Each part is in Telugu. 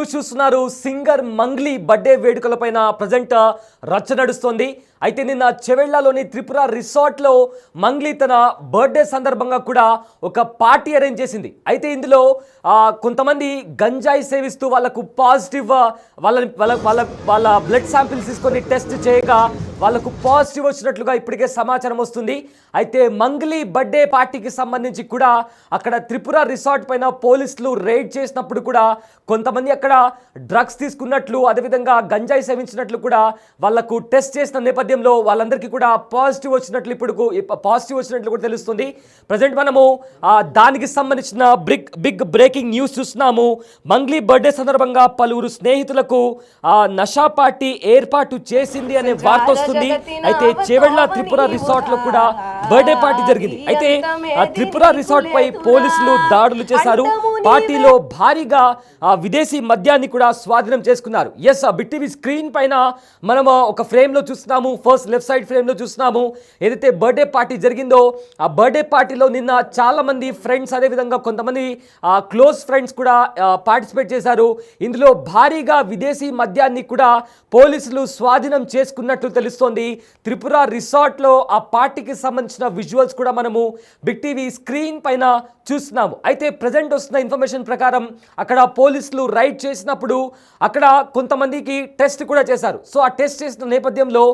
న్యూస్ చూస్తున్నారు. సింగర్ మంగ్లీ బర్త్డే వేడుకలపైన ప్రజెంట్ రచ్చ నడుస్తోంది. అయితే నిన్న చెవెళ్లలోని త్రిపుర రిసార్ట్లో మంగ్లీ తన బర్త్డే సందర్భంగా కూడా ఒక పార్టీ అరేంజ్ చేసింది. అయితే ఇందులో కొంతమంది గంజాయి సేవిస్తూ వాళ్ళకు పాజిటివ్ వాళ్ళ బ్లడ్ శాంపిల్స్ తీసుకొని టెస్ట్ చేయగా వాళ్ళకు పాజిటివ్ వచ్చినట్లుగా ఇప్పటికే సమాచారం వస్తుంది. అయితే మంగ్లీ బర్త్డే పార్టీకి సంబంధించి కూడా అక్కడ త్రిపుర రిసార్ట్ పైన పోలీసులు రైడ్ చేసినప్పుడు కూడా కొంతమంది అక్కడ డ్రగ్స్ తీసుకున్నట్లు, అదేవిధంగా గంజాయి సేవించినట్లు కూడా వాళ్ళకు టెస్ట్ చేసిన నేపథ్యంలో వాళ్ళందరికీ కూడా పాజిటివ్ వచ్చినట్లు కూడా తెలుస్తుంది. ప్రజెంట్ మనము దానికి సంబంధించిన బిగ్ బ్రేకింగ్ న్యూస్ చూస్తున్నాము. మంగ్లీ బర్త్డే సందర్భంగా పలువురు స్నేహితులకు నషా పార్టీ ఏర్పాటు చేసింది అనే వార్త వస్తుంది. అయితే చేవెళ్ల త్రిపుర రిసార్ట్ లో కూడా బర్త్డే పార్టీ జరిగింది. అయితే త్రిపుర రిసార్ట్ పై పోలీసులు దాడులు చేశారు. పార్టీలో భారీగా విదేశీ మద్యాన్ని కూడా స్వాధీనం చేసుకున్నారు. బిగ్ టీవీ స్క్రీన్ పైన మనం ఒక ఫ్రేమ్ లో చూస్తున్నాము. ఫస్ట్ లెఫ్ట్ సైడ్ ఫ్రేమ్ లో చూస్తున్నాము. ఏదైతే బర్త్డే పార్టీ జరిగిందో ఆ బర్త్డే పార్టీలో నిన్న చాలా మంది ఫ్రెండ్స్, అదేవిధంగా కొంతమంది క్లోజ్ ఫ్రెండ్స్ కూడా పార్టిసిపేట్ చేశారు. ఇందులో భారీగా విదేశీ మద్యాన్ని కూడా పోలీసులు స్వాధీనం చేసుకున్నట్లు తెలుస్తోంది. త్రిపుర రిసార్ట్ లో ఆ పార్టీకి సంబంధించిన విజువల్స్ కూడా మనము బిగ్ టీవీ స్క్రీన్ పైన చూస్తున్నాము. అయితే ప్రజెంట్ వస్తున్న ఇన్ఫర్మేషన్ ప్రకారం అక్కడ పోలీసులు రైడ్ చేసినప్పుడు అక్కడ కొంతమందికి టెస్ట్ కూడా చేశారు. సో ఆ టెస్ట్ చేసిన నేపథ్యంలో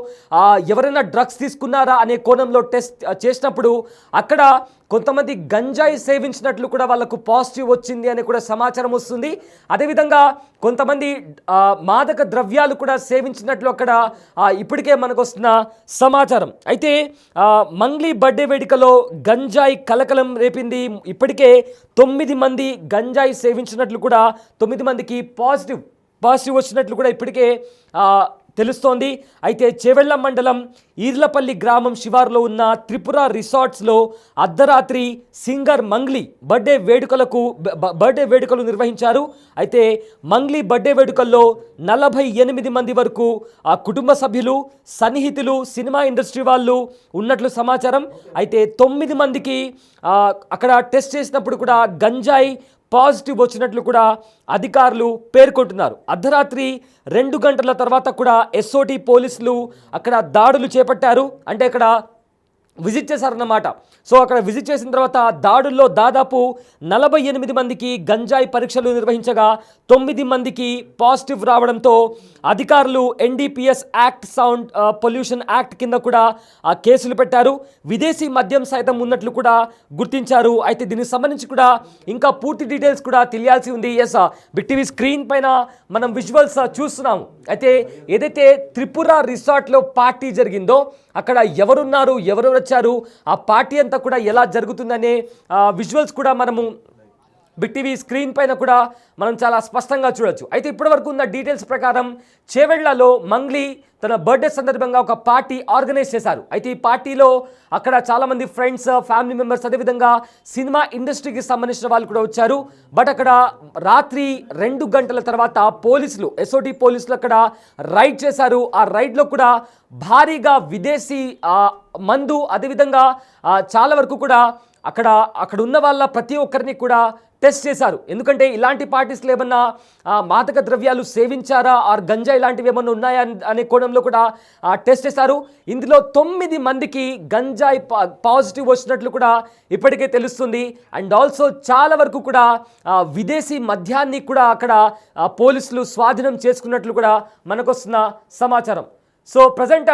ఎవరైనా డ్రగ్స్ తీసుకున్నారా అనే కోణంలో టెస్ట్ చేసినప్పుడు అక్కడ కొంతమంది గంజాయి సేవించినట్లు కూడా వాళ్ళకు పాజిటివ్ వచ్చింది అని కూడా సమాచారం వస్తుంది. అదేవిధంగా కొంతమంది మాదక ద్రవ్యాలు కూడా సేవించినట్లు అక్కడ ఇప్పటికే మనకు వస్తున్న సమాచారం. అయితే మంగ్లీ బర్త్డే వేడుకలో గంజాయి కలకలం రేపింది. ఇప్పటికే 9 మంది గంజాయి సేవించినట్లు కూడా 9 మందికి పాజిటివ్ వచ్చినట్లు కూడా ఇప్పటికే తెలుస్తోంది. అయితే చేవెళ్ల మండలం ఈర్లపల్లి గ్రామం శివారులో ఉన్న త్రిపుర రిసార్ట్స్లో అర్ధరాత్రి సింగర్ మంగ్లీ బర్త్డే వేడుకలు నిర్వహించారు. అయితే మంగ్లీ బర్త్డే వేడుకల్లో 48 మంది వరకు కుటుంబ సభ్యులు, సన్నిహితులు, సినిమా ఇండస్ట్రీ వాళ్ళు ఉన్నట్లు సమాచారం. అయితే 9 మందికి అక్కడ టెస్ట్ చేసినప్పుడు కూడా గంజాయి పాజిటివ్ వచ్చినట్లు కూడా అధికారులు పేర్కొంటున్నారు. అర్ధరాత్రి 2 గంటల తర్వాత కూడా ఎస్ఓటి పోలీసులు అక్కడ దాడులు చేపట్టారు. అంటే అక్కడ విజిట్ చేశారన్నమాట. సో అక్కడ విజిట్ చేసిన తర్వాత దాడుల్లో దాదాపు 48 మందికి గంజాయి పరీక్షలు నిర్వహించగా 9 మందికి పాజిటివ్ రావడంతో అధికారులు NDPS act, sound pollution act కింద కూడా కేసులు పెట్టారు. విదేశీ మద్యం సైతం ఉన్నట్లు కూడా గుర్తించారు. అయితే దీనికి సంబంధించి కూడా ఇంకా పూర్తి డీటెయిల్స్ కూడా తెలియాల్సి ఉంది. బిగ్ టీవీ స్క్రీన్ పైన మనం విజువల్స్ చూస్తున్నాము. అయితే ఏదైతే త్రిపుర రిసార్ట్లో పార్టీ జరిగిందో అక్కడ ఎవరున్నారు, ఎవరు వచ్చారు, ఆ పార్టీ అంతా కూడా ఎలా జరుగుతుందనే విజువల్స్ కూడా మనము బిగ్ టీవీ స్క్రీన్ పైన కూడా మనం చాలా స్పష్టంగా చూడొచ్చు. అయితే ఇప్పటివరకు ఉన్న డీటెయిల్స్ ప్రకారం చేవెళ్లలో మంగ్లీ తన బర్త్డే సందర్భంగా ఒక పార్టీ ఆర్గనైజ్ చేశారు. అయితే ఈ పార్టీలో అక్కడ చాలామంది ఫ్రెండ్స్, ఫ్యామిలీ మెంబర్స్, అదేవిధంగా సినిమా ఇండస్ట్రీకి సంబంధించిన వాళ్ళు కూడా వచ్చారు. బట్ అక్కడ రాత్రి 2 గంటల తర్వాత ఎస్ఓటి పోలీసులు అక్కడ రైడ్ చేశారు. ఆ రైడ్లో కూడా భారీగా విదేశీ మందు, అదేవిధంగా చాలా వరకు కూడా అక్కడ ఉన్న వాళ్ళ ప్రతి ఒక్కరిని కూడా టెస్ట్ చేశారు. ఎందుకంటే ఇలాంటి పార్టీస్లో ఏమన్నా మాదక ద్రవ్యాలు సేవించారా, ఆర్ గంజా ఇలాంటివి ఏమన్నా ఉన్నాయా అనే కోణంలో కూడా టెస్ట్ చేశారు. ఇందులో 9 మందికి గంజాయి పాజిటివ్ వచ్చినట్లు కూడా ఇప్పటికే తెలుస్తుంది. అండ్ ఆల్సో చాలా వరకు కూడా విదేశీ మద్యాన్ని కూడా అక్కడ పోలీసులు స్వాధీనం చేసుకున్నట్లు కూడా మనకు వస్తున్న సమాచారం. So present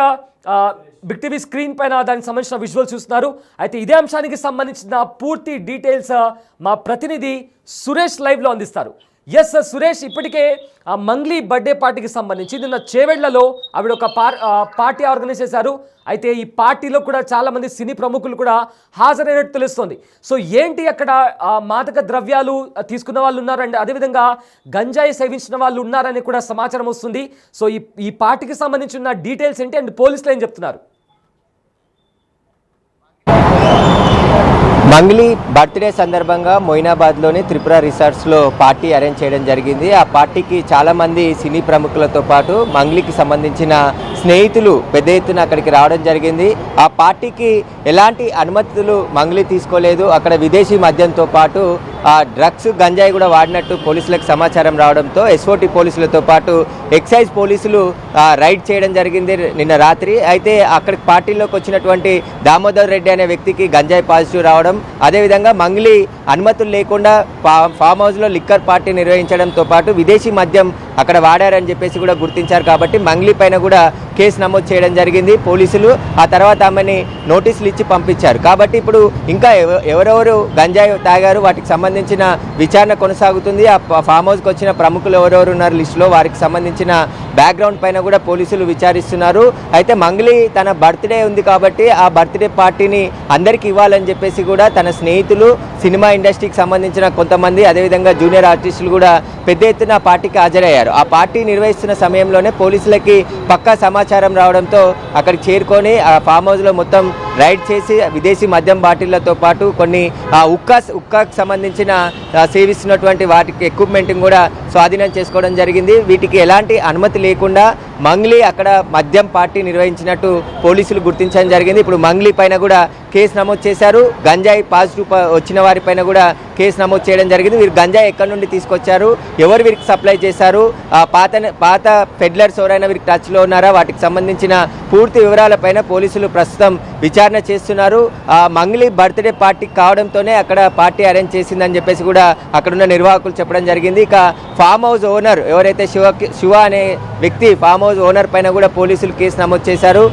big TV screen పైన దానికి సంబంధించిన విజువల్ చూస్తున్నారు. అయితే ఇదే అంశానికి సంబంధించిన పూర్తి డీటెయిల్స్ మా ప్రతినిధి సురేష్ లైవ్లో అందిస్తారు. సురేష్, ఇప్పటికే మంగ్లీ బర్త్డే పార్టీకి సంబంధించి నిన్న చేవెళ్లలో ఆవిడ ఒక పార్టీ ఆర్గనైజ్ చేశారు. అయితే ఈ పార్టీలో కూడా చాలామంది సినీ ప్రముఖులు కూడా హాజరైనట్టు తెలుస్తోంది. సో ఏంటి అక్కడ మాదక ద్రవ్యాలు తీసుకున్న వాళ్ళు ఉన్నారండి, అదేవిధంగా గంజాయి సేవించిన వాళ్ళు ఉన్నారని కూడా సమాచారం వస్తుంది. సో ఈ పార్టీకి సంబంధించిన డీటెయిల్స్ ఏంటి అండ్ పోలీసులు ఏం చెప్తున్నారు? మంగ్లీ బర్త్డే సందర్భంగా మొయినాబాద్లోని త్రిపుర రిసార్ట్స్లో పార్టీ అరేంజ్ చేయడం జరిగింది. ఆ పార్టీకి చాలామంది సినీ ప్రముఖులతో పాటు మంగ్లీకి సంబంధించిన స్నేహితులు పెద్ద ఎత్తున అక్కడికి రావడం జరిగింది. ఆ పార్టీకి ఎలాంటి అనుమతులు మంగ్లీ తీసుకోలేదు. అక్కడ విదేశీ మద్యంతో పాటు డ్రగ్స్ గంజాయి కూడా వాడినట్టు పోలీసులకు సమాచారం రావడంతో ఎస్ఓటి పోలీసులతో పాటు ఎక్సైజ్ పోలీసులు రైడ్ చేయడం జరిగింది నిన్న రాత్రి. అయితే అక్కడికి పార్టీలోకి వచ్చినటువంటి దామోదర్ రెడ్డి అనే వ్యక్తికి గంజాయి పాజిటివ్ రావడం, అదేవిధంగా మంగ్లీ అనుమతులు లేకుండా ఫామ్ హౌస్లో లిక్కర్ పార్టీ నిర్వహించడంతో పాటు విదేశీ మద్యం అక్కడ వాడారని చెప్పేసి కూడా గుర్తించారు. కాబట్టి మంగ్లీ పైన కూడా కేసు నమోదు చేయడం జరిగింది పోలీసులు. ఆ తర్వాత ఆమెని నోటీసులు ఇచ్చి పంపించారు. కాబట్టి ఇప్పుడు ఇంకా ఎవరెవరు గంజాయి తాగారు వాటికి సంబంధించిన విచారణ కొనసాగుతుంది. ఆ ఫామ్ హౌస్కి వచ్చిన ప్రముఖులు ఎవరెవరు ఉన్నారు లిస్టులో వారికి సంబంధించిన బ్యాక్గ్రౌండ్ పైన కూడా పోలీసులు విచారిస్తున్నారు. అయితే మంగ్లీ తన బర్త్డే ఉంది కాబట్టి ఆ బర్త్డే పార్టీని అందరికీ ఇవ్వాలని చెప్పేసి కూడా తన స్నేహితులు, సినిమా ఇండస్ట్రీకి సంబంధించిన కొంతమంది, అదేవిధంగా జూనియర్ ఆర్టిస్టులు కూడా పెద్ద ఎత్తున ఆ పార్టీకి హాజరయ్యారు. ఆ పార్టీ నిర్వహిస్తున్న సమయంలోనే పోలీసులకి పక్కా సమాచారం రావడంతో అక్కడికి చేరుకొని ఆ ఫామ్ హౌస్లో మొత్తం రైడ్ చేసి విదేశీ మద్యం బాటిళ్లతో పాటు కొన్ని ఉక్కాకు సంబంధించిన సేవిస్తున్నటువంటి వాటికి ఎక్విప్మెంట్ కూడా స్వాధీనం చేసుకోవడం జరిగింది. వీటికి ఎలాంటి అనుమతి లేకుండా మంగ్లీ అక్కడ మద్యం పార్టీ నిర్వహించినట్టు పోలీసులు గుర్తించడం జరిగింది. ఇప్పుడు మంగ్లీ పైన కూడా కేసు నమోదు చేశారు. గంజాయి పాజిటివ్ వచ్చిన వారి పైన కూడా కేసు నమోదు చేయడం జరిగింది. వీరు గంజాయి ఎక్కడి నుండి తీసుకొచ్చారు, ఎవరు వీరికి సప్లై చేశారు, పాత పెడ్లర్స్ ఎవరైనా వీరికి టచ్లో ఉన్నారా, వాటికి సంబంధించిన పూర్తి వివరాలపైన పోలీసులు ప్రస్తుతం విచారణ చేస్తున్నారు. మంగ్లీ బర్త్డే పార్టీ కావడంతోనే అక్కడ పార్టీ అరేంజ్ చేసిందని చెప్పేసి కూడా అక్కడున్న నిర్వాహకులు చెప్పడం జరిగింది. ఇక ఫామ్ హౌస్ ఓనర్ ఎవరైతే శివ అనే వ్యక్తి ఫామ్ హౌస్ ఓనర్ పైన కూడా పోలీసులు కేసు నమోదు చేశారు.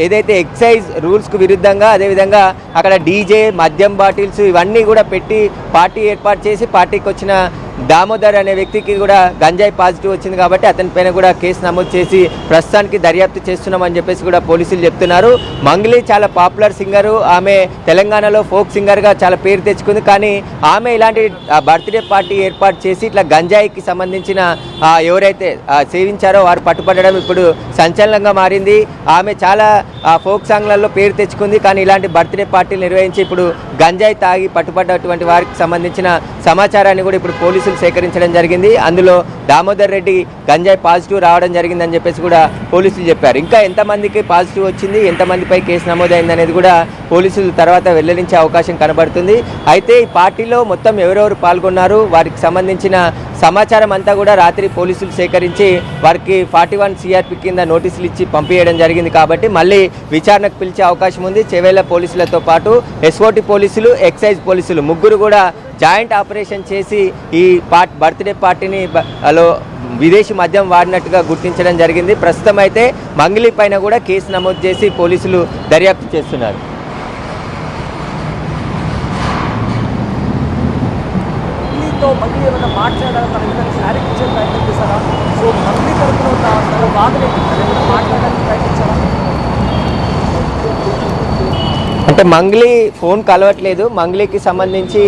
ఏదైతే ఎక్సైజ్ రూల్స్కు విరుద్ధంగా అదేవిధంగా అక్కడ డీజే, మద్యం బాటిల్స్ ఇవన్నీ కూడా పెట్టి పార్టీ ఏర్పాటు చేసి పార్టీకి వచ్చిన దామోదర్ అనే వ్యక్తికి కూడా గంజాయి పాజిటివ్ వచ్చింది కాబట్టి అతని పైన కూడా కేసు నమోదు చేసి ప్రస్తుతానికి దర్యాప్తు చేస్తున్నామని చెప్పేసి కూడా పోలీసులు చెప్తున్నారు. మంగ్లీ చాలా పాపులర్ సింగరు. ఆమె తెలంగాణలో ఫోక్ సింగర్గా చాలా పేరు తెచ్చుకుంది. కానీ ఆమె ఇలాంటి బర్త్డే పార్టీ ఏర్పాటు చేసి ఇట్లా గంజాయికి సంబంధించిన ఎవరైతే సేవించారో వారు పట్టుబడడం ఇప్పుడు సంచలనంగా మారింది. ఆమె చాలా ఫోక్ సాంగ్లలో పేరు తెచ్చుకుంది. కానీ ఇలాంటి బర్త్డే పార్టీలు నిర్వహించి ఇప్పుడు గంజాయి తాగి పట్టుబడ్డటువంటి వారికి సంబంధించిన సమాచారాన్ని కూడా ఇప్పుడు పోలీసులు సేకరించడం జరిగింది. అందులో దామోదర్ రెడ్డి గంజాయి పాజిటివ్ రావడం జరిగిందని చెప్పేసి కూడా పోలీసులు చెప్పారు. ఇంకా ఎంతమందికి పాజిటివ్ వచ్చింది, ఎంతమందిపై కేసు నమోదైంది అనేది కూడా పోలీసులు తర్వాత వెల్లడించే అవకాశం కనబడుతుంది. అయితే ఈ పార్టీలో మొత్తం ఎవరెవరు పాల్గొన్నారు వారికి సంబంధించిన సమాచారం అంతా కూడా రాత్రి పోలీసులు సేకరించి వారికి 41 CRP కింద నోటీసులు ఇచ్చి పంపించడం జరిగింది. కాబట్టి మళ్ళీ విచారణకు పిలిచే అవకాశం ఉంది. చెవేల పోలీసులతో పాటు ఎస్ఓటి పోలీసులు, ఎక్సైజ్ పోలీసులు ముగ్గురు కూడా జాయింట్ ఆపరేషన్ చేసి ఈ బర్త్డే పార్టీని విదేశీ మద్యం వాడినట్టుగా గుర్తించడం జరిగింది. ప్రస్తుతం అయితే మంగ్లీ పైన కూడా కేసు నమోదు చేసి పోలీసులు దర్యాప్తు చేస్తున్నారు. మంగ్లీ ఏమైనా మాట్లాడారా, తన ఏమైనా క్లారిటీ ఇచ్చే ప్రయత్నం చేశారా? సో మంగ్లీ తరఫున తన బాధలు మాట్లాడడానికి ప్రయత్నించారా? అంటే మంగ్లీ ఫోన్ కలవట్లేదు. మంగ్లీకి సంబంధించి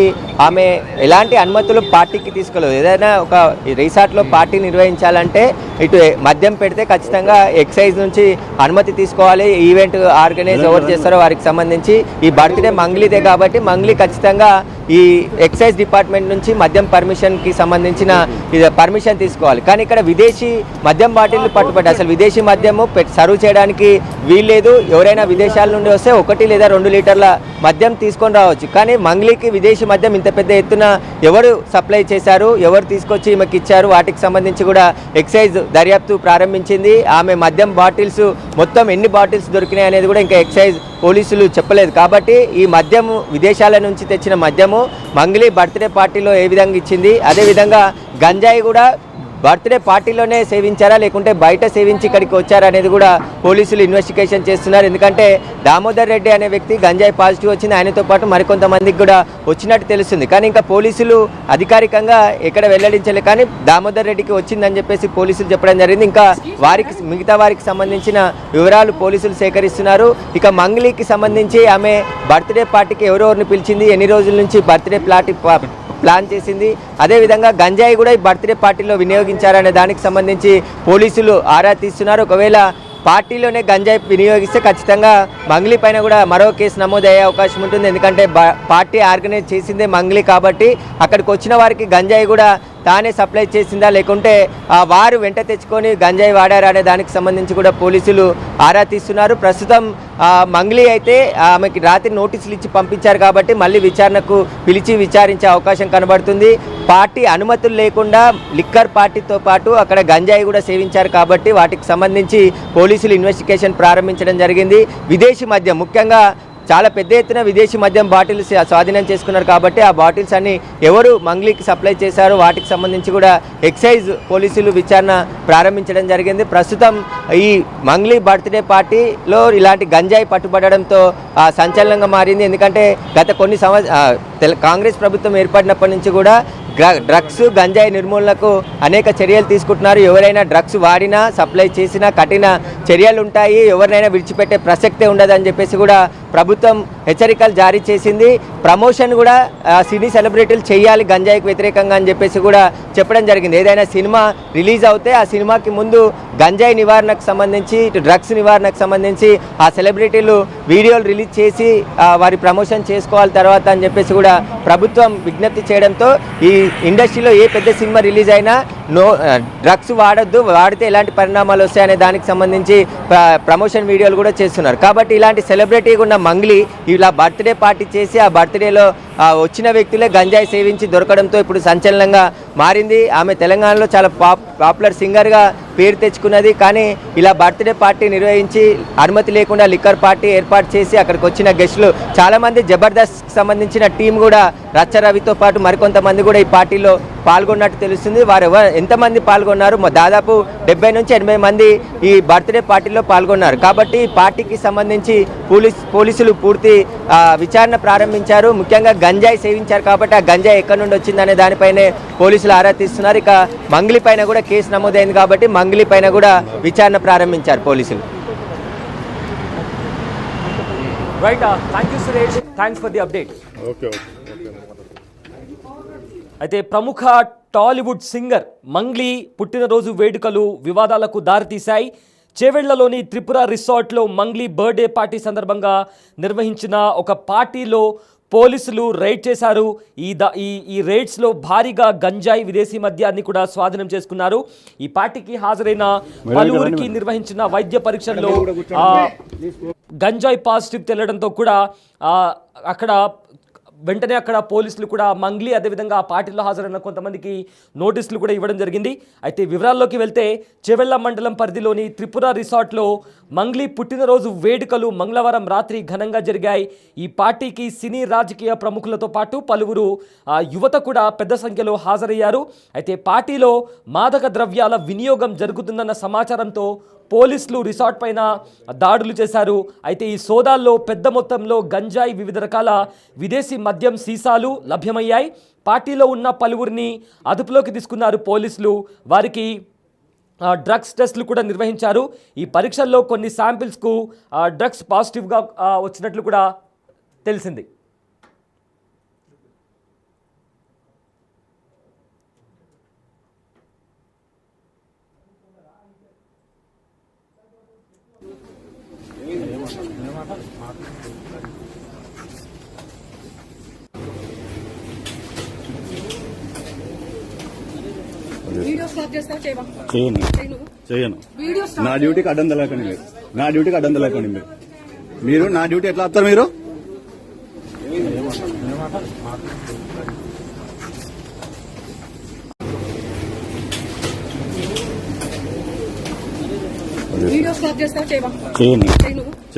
ఆమె ఎలాంటి అనుమతులు పార్టీకి తీసుకోలేదు. ఏదైనా ఒక రిసార్ట్లో పార్టీ నిర్వహించాలంటే ఇటు మద్యం పెడితే ఖచ్చితంగా ఎక్సైజ్ నుంచి అనుమతి తీసుకోవాలి. ఈవెంట్ ఆర్గనైజ్ ఎవరు చేస్తారో వారికి సంబంధించి ఈ బర్త్డే మంగ్లీదే కాబట్టి మంగ్లీ ఖచ్చితంగా ఈ ఎక్సైజ్ డిపార్ట్మెంట్ నుంచి మద్యం పర్మిషన్కి సంబంధించిన పర్మిషన్ తీసుకోవాలి. కానీ ఇక్కడ విదేశీ మద్యం బాటిల్లు పట్టుబడ్డాయి. అసలు విదేశీ మద్యము సర్వ్ చేయడానికి వీల్లేదు. ఎవరైనా విదేశాల నుండి వస్తే 1 లేదా 2 లీటర్ల మద్యం తీసుకొని రావచ్చు. కానీ మంగ్లీకి విదేశీ మద్యం ఇంత పెద్ద ఎత్తున ఎవరు సప్లై చేశారు, ఎవరు తీసుకొచ్చి ఈమెకి ఇచ్చారు, వాటికి సంబంధించి కూడా ఎక్సైజ్ దర్యాప్తు ప్రారంభించింది. ఆమె మద్యం బాటిల్స్ మొత్తం ఎన్ని బాటిల్స్ దొరికినాయి అనేది కూడా ఇంకా ఎక్సైజ్ పోలీసులు చెప్పలేదు. కాబట్టి ఈ మద్యము విదేశాల నుంచి తెచ్చిన మద్యము మంగ్లీ బర్త్డే పార్టీలో ఏ విధంగా ఇచ్చింది, అదేవిధంగా గంజాయి కూడా బర్త్డే పార్టీలోనే సేవించారా లేకుంటే బయట సేవించి ఇక్కడికి వచ్చారా అనేది కూడా పోలీసులు ఇన్వెస్టిగేషన్ చేస్తున్నారు. ఎందుకంటే దామోదర్ రెడ్డి అనే వ్యక్తి గంజాయి పాజిటివ్ వచ్చింది, ఆయనతో పాటు మరికొంతమందికి కూడా వచ్చినట్టు తెలుస్తుంది. కానీ ఇంకా పోలీసులు అధికారికంగా ఎక్కడ వెల్లడించలే. కానీ దామోదర్ రెడ్డికి వచ్చిందని చెప్పేసి పోలీసులు చెప్పడం జరిగింది. ఇంకా మిగతా వారికి సంబంధించిన వివరాలు పోలీసులు సేకరిస్తున్నారు. ఇక మంగ్లీకి సంబంధించి ఆమె బర్త్డే పార్టీకి ఎవరెవరిని పిలిచింది, ఎన్ని రోజుల నుంచి బర్త్డే ప్లాన్ చేసింది, అదేవిధంగా గంజాయి కూడా ఈ బర్త్డే పార్టీలో వినియోగించారనే దానికి సంబంధించి పోలీసులు ఆరా తీస్తున్నారు. ఒకవేళ పార్టీలోనే గంజాయి వినియోగిస్తే ఖచ్చితంగా మంగ్లీ పైన కూడా మరో కేసు నమోదయ్యే అవకాశం ఉంటుంది. ఎందుకంటే పార్టీ ఆర్గనైజ్ చేసిందే మంగ్లీ కాబట్టి అక్కడికి వచ్చిన వారికి గంజాయి కూడా తానే సప్లై చేసిందా లేకుంటే వారు వెంట తెచ్చుకొని గంజాయి వాడారా అనే దానికి సంబంధించి కూడా పోలీసులు ఆరా తీస్తున్నారు. ప్రస్తుతం మంగ్లీ అయితే ఆమెకి రాత్రి నోటీసులు ఇచ్చి పంపించారు కాబట్టి మళ్ళీ విచారణకు పిలిచి విచారించే అవకాశం కనబడుతుంది. పార్టీ అనుమతులు లేకుండా లిక్కర్ పార్టీతో పాటు అక్కడ గంజాయి కూడా సేవించారు కాబట్టి వాటికి సంబంధించి పోలీసులు ఇన్వెస్టిగేషన్ ప్రారంభించడం జరిగింది. విదేశీ మద్యం ముఖ్యంగా చాలా పెద్ద ఎత్తున విదేశీ మద్యం బాటిల్స్ స్వాధీనం చేసుకున్నారు కాబట్టి ఆ బాటిల్స్ అన్ని ఎవరు మంగ్లీకి సప్లై చేశారో వాటికి సంబంధించి కూడా ఎక్సైజ్ పోలీసులు విచారణ ప్రారంభించడం జరిగింది. ప్రస్తుతం ఈ మంగ్లీ బర్త్డే పార్టీలో ఇలాంటి గంజాయి పట్టుబడడంతో సంచలనంగా మారింది. ఎందుకంటే గత కొన్ని కాంగ్రెస్ ప్రభుత్వం ఏర్పడినప్పటి నుంచి కూడా డ్రగ్స్ గంజాయి నిర్మూలనకు అనేక చర్యలు తీసుకుంటున్నారు. ఎవరైనా డ్రగ్స్ వాడినా సప్లై చేసినా కఠిన చర్యలు ఉంటాయి, ఎవరినైనా విడిచిపెట్టే ప్రసక్తే ఉండదని చెప్పేసి కూడా ప్రభుత్వం హెచ్చరికలు జారీ చేసింది. ప్రమోషన్ కూడా సినీ సెలబ్రిటీలు చేయాలి గంజాయికి వ్యతిరేకంగా అని చెప్పేసి కూడా చెప్పడం జరిగింది. ఏదైనా సినిమా రిలీజ్ అవుతే ఆ సినిమాకి ముందు గంజాయి నివారణకు సంబంధించి ఇటు డ్రగ్స్ నివారణకు సంబంధించి ఆ సెలబ్రిటీలు వీడియోలు రిలీజ్ చేసి వారి ప్రమోషన్ చేసుకోవాలి తర్వాత అని చెప్పేసి కూడా ప్రభుత్వం విజ్ఞప్తి చేయడంతో ఈ ఇండస్ట్రీలో ఏ పెద్ద సినిమా రిలీజ్ అయినా డ్రగ్స్ వాడొద్దు, వాడితే ఎలాంటి పరిణామాలు వస్తాయనే దానికి సంబంధించి ప్రమోషన్ వీడియోలు కూడా చేస్తున్నారు. కాబట్టి ఇలాంటి సెలబ్రిటీగా ఉన్న మంగ్లీ ఇలా బర్త్డే పార్టీ చేసి ఆ బర్త్డేలో వచ్చిన వ్యక్తులే గంజాయి సేవించి దొరకడంతో ఇప్పుడు సంచలనంగా మారింది. ఆమె తెలంగాణలో చాలా పాపులర్ సింగర్గా పేరు తెచ్చుకున్నది. కానీ ఇలా బర్త్డే పార్టీ నిర్వహించి అనుమతి లేకుండా లిక్కర్ పార్టీ ఏర్పాటు చేసి అక్కడికి వచ్చిన గెస్టులు చాలామంది జబర్దస్త్కి సంబంధించిన టీం కూడా రచ్చ రవితో పాటు మరికొంతమంది కూడా ఈ పార్టీలో పాల్గొన్నట్టు తెలుస్తుంది. వారు ఎంతమంది పాల్గొన్నారు? దాదాపు 70 నుంచి 80 మంది ఈ బర్త్డే పార్టీలో పాల్గొన్నారు. కాబట్టి ఈ పార్టీకి సంబంధించి పోలీసులు పూర్తి విచారణ ప్రారంభించారు. ముఖ్యంగా గంజాయి సేవించారు కాబట్టి ఆ గంజాయి ఎక్కడి నుండి వచ్చిందనే దానిపైనే పోలీసులు ఆరా తీస్తున్నారు. ఇక మంగ్లీ పైన కూడా కేసు నమోదైంది కాబట్టి మంగ్లీ పైన కూడా విచారణ ప్రారంభించారు పోలీసులు. Right, thank you Suresh, thanks for the update. అయితే ప్రముఖ టాలీవుడ్ సింగర్ మంగ్లీ పుట్టినరోజు వేడుకలు వివాదాలకు దారితీశాయి. చేవెళ్లలోని త్రిపుర రిసార్ట్లో మంగ్లీ బర్త్డే పార్టీ సందర్భంగా నిర్వహించిన ఒక పార్టీలో పోలీసులు రైడ్ చేశారు. ఈ రైడ్స్లో భారీగా గంజాయి విదేశీ మద్యాన్ని కూడా స్వాధీనం చేసుకున్నారు. ఈ పార్టీకి హాజరైన పలువురికి నిర్వహించిన వైద్య పరీక్షల్లో గంజాయి పాజిటివ్ తెలడంతో కూడా వెంటనే అక్కడ పోలీసులు కూడా మంగ్లీ అదేవిధంగా ఆ పార్టీలో హాజరైన కొంతమందికి నోటీసులు కూడా ఇవ్వడం జరిగింది. అయితే వివరాల్లోకి వెళ్తే చేవెళ్ల మండలం పరిధిలోని త్రిపుర రిసార్ట్లో మంగ్లీ పుట్టినరోజు వేడుకలు మంగళవారం రాత్రి ఘనంగా జరిగాయి. ఈ పార్టీకి సినీ రాజకీయ ప్రముఖులతో పాటు పలువురు యువత కూడా పెద్ద సంఖ్యలో హాజరయ్యారు. అయితే పార్టీలో మాదక ద్రవ్యాల వినియోగం జరుగుతుందన్న సమాచారంతో పోలీసులు రిసార్ట్ పైన దాడులు చేశారు. అయితే ఈ సోదాల్లో పెద్ద మొత్తంలో గంజాయి వివిధ రకాల విదేశీ మద్యం సీసాలు లభ్యమయ్యాయి. పార్టీలో ఉన్న పలువురిని అదుపులోకి తీసుకున్నారు పోలీసులు. వారికి డ్రగ్స్ టెస్టులు కూడా నిర్వహించారు. ఈ పరీక్షల్లో కొన్ని శాంపిల్స్కు డ్రగ్స్ పాజిటివ్గా వచ్చినట్లు కూడా తెలిసింది. చేయను. నా డ్యూటీకి అడ్డం తెలకండి మీరు. నా డ్యూటీకి అడ్డం తెలకండి మీరు. నా డ్యూటీ ఎట్లా వస్తారు మీరు?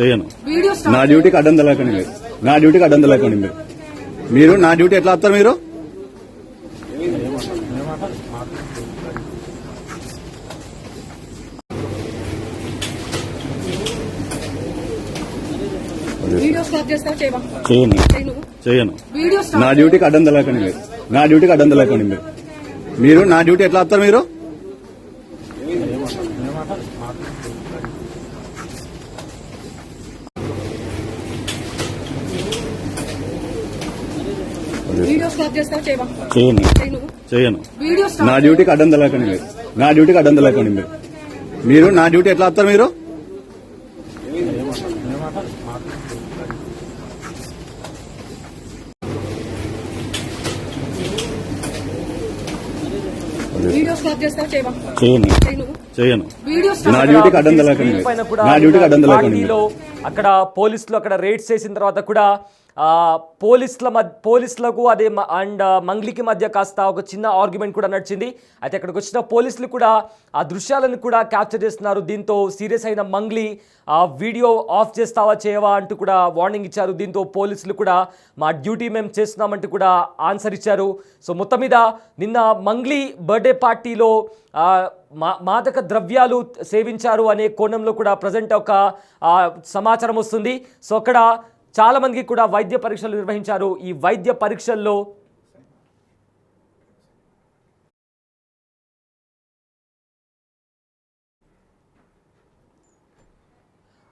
చేయను. నా డ్యూటీకి అడ్డం తెలకండి మీరు. నా డ్యూటీకి అడ్డం తెలకండి మీరు. నా డ్యూటీ ఎట్లా వస్తారు మీరు? చేయను. నా డ్యూటీకి అడ్డం తెలకండి మీరు. నా డ్యూటీకి అడ్డం తెలకండి మీరు. నా డ్యూటీ ఎట్లా వస్తారు మీరు? చేయను. నా డ్యూటీకి అడ్డం తెలకండి మీరు. నా డ్యూటీకి అడ్డం తెలకండి మీరు. నా డ్యూటీ ఎట్లా వస్తారు మీరు? వీడియో స్టాప్ చేస్తా చేయవా చేయను చేయి నువ్వు చేయను వీడియో నా డ్యూటీకి అడ్డం తగలకండి మీరు. పైన కూడా నా డ్యూటీకి అడ్డం తగలకండి మీరు. పార్టీలో అక్కడ పోలీసులు అక్కడ రేడ్స్ చేసిన తర్వాత కూడా పోలీసులకు అదే అండ్ మంగ్లీకి మధ్య కాస్త ఒక చిన్న ఆర్గ్యుమెంట్ కూడా నడిచింది. అయితే అక్కడికి వచ్చిన పోలీసులు కూడా ఆ దృశ్యాలను కూడా క్యాప్చర్ చేస్తున్నారు. దీంతో సీరియస్ అయిన మంగ్లీ వీడియో ఆఫ్ చేస్తావా చేయవా అంటూ కూడా వార్నింగ్ ఇచ్చారు. దీంతో పోలీసులు కూడా మా డ్యూటీ మేము చేస్తున్నామంటూ కూడా ఆన్సర్ ఇచ్చారు. సో మొత్తం మీద నిన్న మంగ్లీ బర్త్డే పార్టీలో మాదక ద్రవ్యాలు సేవించారు అనే కోణంలో కూడా ప్రజెంట్ ఒక సమాచారం వస్తుంది. సో అక్కడ చాలా మందికి కూడా వైద్య పరీక్షలు నిర్వహించారు. ఈ వైద్య పరీక్షల్లో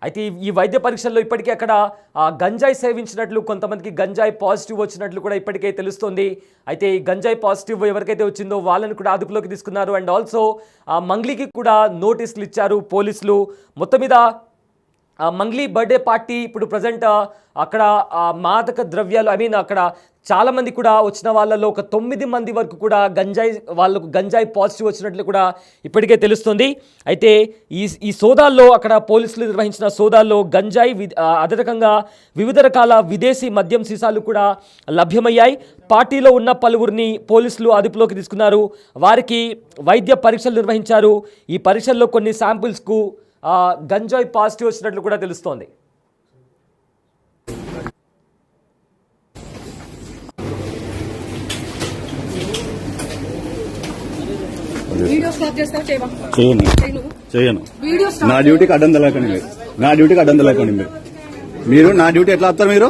అయితే ఈ వైద్య పరీక్షల్లో ఇప్పటికే అక్కడ గంజాయి సేవించినట్లు, కొంతమందికి గంజాయి పాజిటివ్ వచ్చినట్లు కూడా ఇప్పటికే తెలుస్తోంది. అయితే ఈ గంజాయి పాజిటివ్ ఎవరికైతే వచ్చిందో వాళ్ళని కూడా అదుపులోకి తీసుకున్నారు. అండ్ ఆల్సో మంగ్లీకి కూడా నోటీసులు ఇచ్చారు పోలీసులు. మొత్తం మీద మంగ్లీ బర్త్డే పార్టీ ఇప్పుడు ప్రజెంట్ అక్కడ మాదక ద్రవ్యాలు అక్కడ చాలామంది కూడా వచ్చిన వాళ్ళలో ఒక 9 మంది వరకు కూడా వాళ్ళకు గంజాయి పాజిటివ్ వచ్చినట్లు కూడా ఇప్పటికే తెలుస్తుంది. అయితే ఈ సోదాల్లో అక్కడ పోలీసులు నిర్వహించిన సోదాల్లో గంజాయి అదే రకంగా వివిధ రకాల విదేశీ మద్యం సీసాలు కూడా లభ్యమయ్యాయి. పార్టీలో ఉన్న పలువురిని పోలీసులు అదుపులోకి తీసుకున్నారు. వారికి వైద్య పరీక్షలు నిర్వహించారు. ఈ పరీక్షల్లో కొన్ని శాంపిల్స్కు గంజాయి పాజిటివ్ వచ్చినట్లు కూడా తెలుస్తోంది. వీడియో స్టాప్ చేస్తా చేయవా చేయను చేయి నువ్వు చేయను వీడియో స్టాప్ నా డ్యూటీకి అడ్డం తగలకండి మీరు. నా డ్యూటీకి అడ్డం తగలకండి మీరు. మీరు నా డ్యూటీ ఎట్లా వస్తారు మీరు?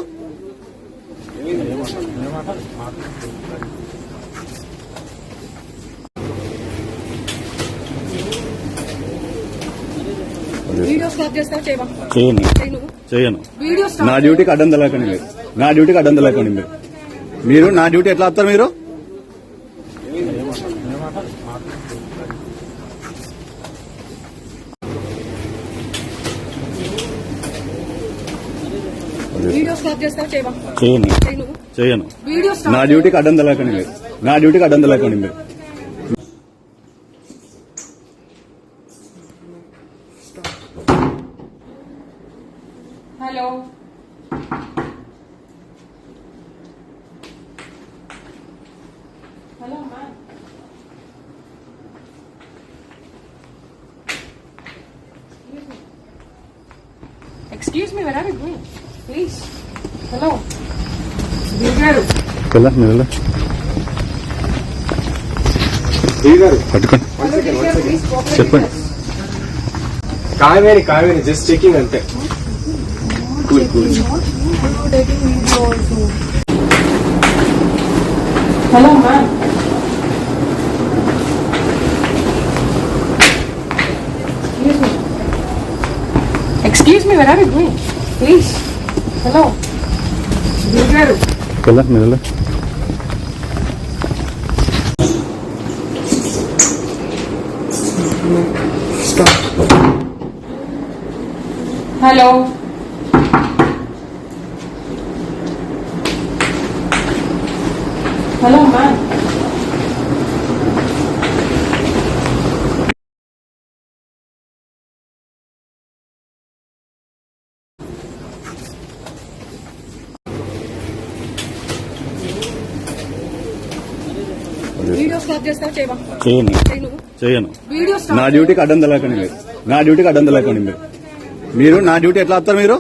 వీడియో స్టాప్ చేస్తా చేయవా చేయను చేయి నువ్వు చేయను వీడియో నా స్టాప్ డ్యూటీకి అడ్డం తగలకండి మీరు. నా డ్యూటీకి అడ్డం తగలకండి మీరు. మీరు నా డ్యూటీ ఎట్లా వస్తారు మీరు? వీడియో స్టాప్ చేస్తా చేయవా చేయను చేయి నువ్వు చేయను వీడియో నా స్టాప్ డ్యూటీకి అడ్డం తగలకండి మీరు. నా డ్యూటీకి అడ్డం తగలకండి మీరు. Hello hello ma'am excuse me where are you going please hello దిగారు పట్టుకోండి చెప్పండి. కావేరి జస్ట్ చెకింగ్ అంతే. Hello ma'am excuse me where are you going please hello దిగారు hello hello ma'am video stop చేస్తా చేయవా చేయను చేయి నువ్వు చేయను వీడియో నా స్టాప్ డ్యూటీకి అడ్డం తగలకండి మీరు. నా డ్యూటీకి అడ్డం తగలకండి మీరు. మీరు నా డ్యూటీ ఎట్లా వస్తారు మీరు?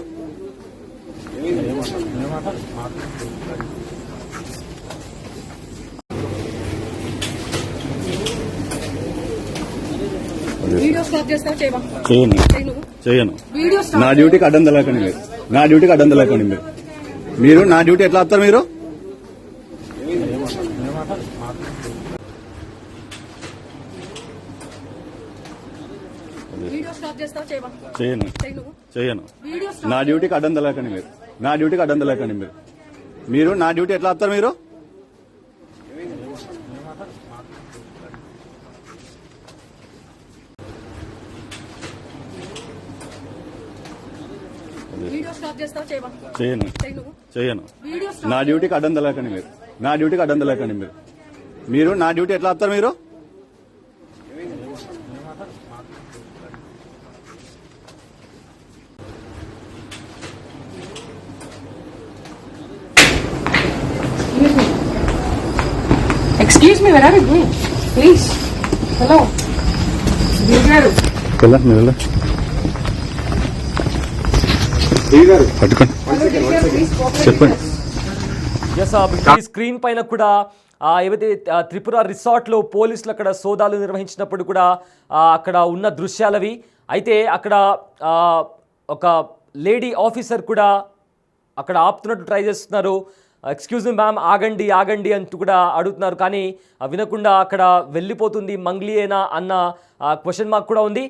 వీడియో స్టాప్ చేస్తా చేయవా చేయను చేయి నువ్వు చేయను వీడియో నా స్టాప్ డ్యూటీకి అడ్డం తగలకండి మీరు. నా డ్యూటీకి అడ్డం తగలకండి మీరు. మీరు నా డ్యూటీ ఎట్లా వస్తారు మీరు? వీడియో స్టాప్ చేస్తా చేయవా చేయను చేయి నువ్వు చేయను వీడియో నా డ్యూటీకి అడ్డం తగలకండి మీరు. నా డ్యూటీకి అడ్డం తగలకండి మీరు. మీరు నా డ్యూటీ ఎట్లా వస్తారు మీరు? వీడియో స్టాప్ చేస్తా చేయవా చేయను చేయి నువ్వు చేయను వీడియో నా డ్యూటీకి అడ్డం తగలకండి మీరు. నా డ్యూటీకి అడ్డం తగలకండి మీరు. మీరు నా డ్యూటీ ఎట్లా వస్తారు మీరు? Excuse me, where are you going? Please. Hello. వెళ్ళా మీరు వెళ్ళా పట్టుకోండి చెప్పండి. ఎస్ ఈ స్క్రీన్ పైన కూడా ఏవైతే త్రిపుర రిసార్ట్లో పోలీసులు అక్కడ సోదాలు నిర్వహించినప్పుడు కూడా అక్కడ ఉన్న దృశ్యాలవి. అయితే అక్కడ ఒక లేడీ ఆఫీసర్ కూడా అక్కడ ఆపుతున్నట్టు ట్రై చేస్తున్నారు. ఎక్స్క్యూజ్ మీ మ్యామ్, ఆగండి ఆగండి అంటూ కూడా అడుగుతున్నారు. కానీ వినకుండా అక్కడ వెళ్ళిపోతుంది. మంగ్లీయేనా అన్న క్వశ్చన్ మార్క్ కూడా ఉంది.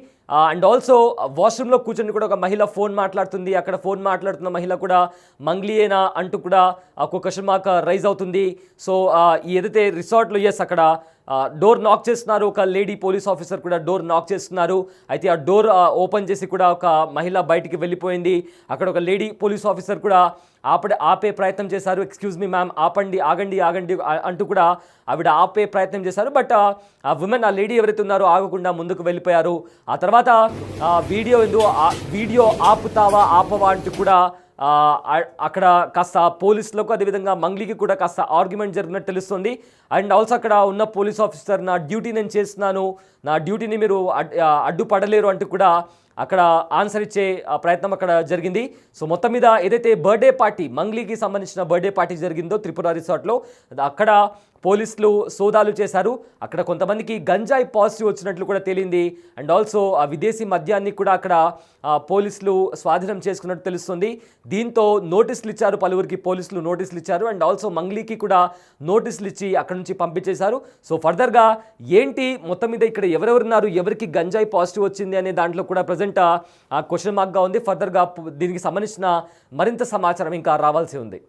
అండ్ ఆల్సో వాష్రూమ్లో కూర్చొని కూడా ఒక మహిళ ఫోన్ మాట్లాడుతుంది. అక్కడ ఫోన్ మాట్లాడుతున్న మహిళ కూడా మంగ్లీయేనా అంటూ కూడా ఒక క్వశ్చన్ మార్క్ రైజ్ అవుతుంది. సో ఏదైతే రిసార్ట్లో అక్కడ డోర్ నాక్ చేస్తున్నారు. ఒక లేడీ పోలీస్ ఆఫీసర్ కూడా డోర్ నాక్ చేస్తున్నారు. అయితే ఆ డోర్ ఓపెన్ చేసి కూడా ఒక మహిళ బయటికి వెళ్ళిపోయింది. అక్కడ ఒక లేడీ పోలీస్ ఆఫీసర్ కూడా ఆపే ప్రయత్నం చేశారు. ఎక్స్క్యూజ్ మీ మ్యామ్, ఆపండి ఆగండి ఆగండి అంటూ కూడా ఆవిడ ఆపే ప్రయత్నం చేశారు. బట్ ఆ ఉమెన్, ఆ లేడీ ఎవరైతే ఉన్నారో ఆగకుండా ముందుకు వెళ్ళిపోయారు. ఆ తర్వాత వీడియో ఆపుతావా ఆపవా అంటూ కూడా అక్కడ కాస్త పోలీసులకు అదేవిధంగా మంగ్లీకి కూడా కాస్త ఆర్గ్యుమెంట్ జరిగినట్టు తెలుస్తుంది. అండ్ ఆల్సో అక్కడ ఉన్న పోలీస్ ఆఫీసర్, నా డ్యూటీ నేను చేస్తున్నాను, నా డ్యూటీని మీరు అడ్డుపడలేరు అంటూ కూడా అక్కడ ఆన్సర్ ఇచ్చే ప్రయత్నం అక్కడ జరిగింది. సో మొత్తం మీద ఏదైతే బర్త్డే పార్టీ, మంగ్లీకి సంబంధించిన బర్త్డే పార్టీ జరిగిందో త్రిపుర రిసార్ట్లో, అక్కడ పోలీసులు సోదాలు చేశారు. అక్కడ కొంతమందికి గంజాయి పాజిటివ్ వచ్చినట్లు కూడా తేలింది. అండ్ ఆల్సో ఆ విదేశీ మద్యాన్ని కూడా అక్కడ పోలీసులు స్వాధీనం చేసుకున్నట్టు తెలుస్తుంది. దీంతో నోటీసులు ఇచ్చారు, పలువురికి పోలీసులు నోటీసులు ఇచ్చారు. అండ్ ఆల్సో మంగ్లీకి కూడా నోటీసులు ఇచ్చి అక్కడ నుంచి పంపించేశారు. సో ఫర్దర్గా ఏంటి మొత్తం మీద ఇక్కడ ఎవరెవరున్నారు, ఎవరికి గంజాయి పాజిటివ్ వచ్చింది అనే దాంట్లో కూడా ప్రజెంట్ క్వశ్చన్ మార్క్గా ఉంది. ఫర్దర్గా దీనికి సంబంధించిన మరింత సమాచారం ఇంకా రావాల్సి ఉంది.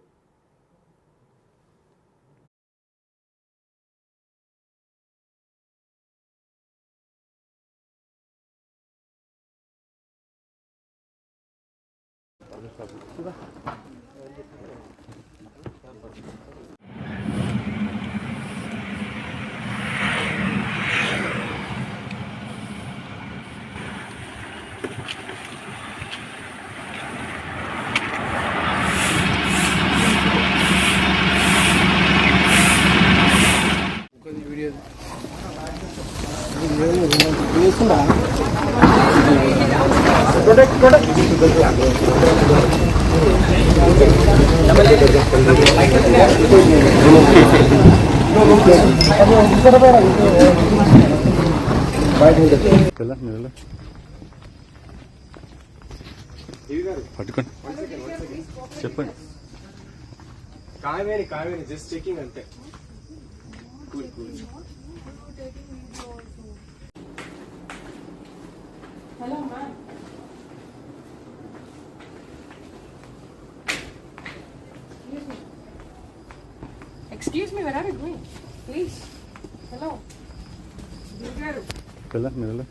పట్టుకోండి చెప్పండి. కావేరి జస్ట్ చెకింగ్ అంతే. Hello, ma'am. Excuse me, where are you going? Please. Hello. వెళ్ళా మీరు వెళ్ళా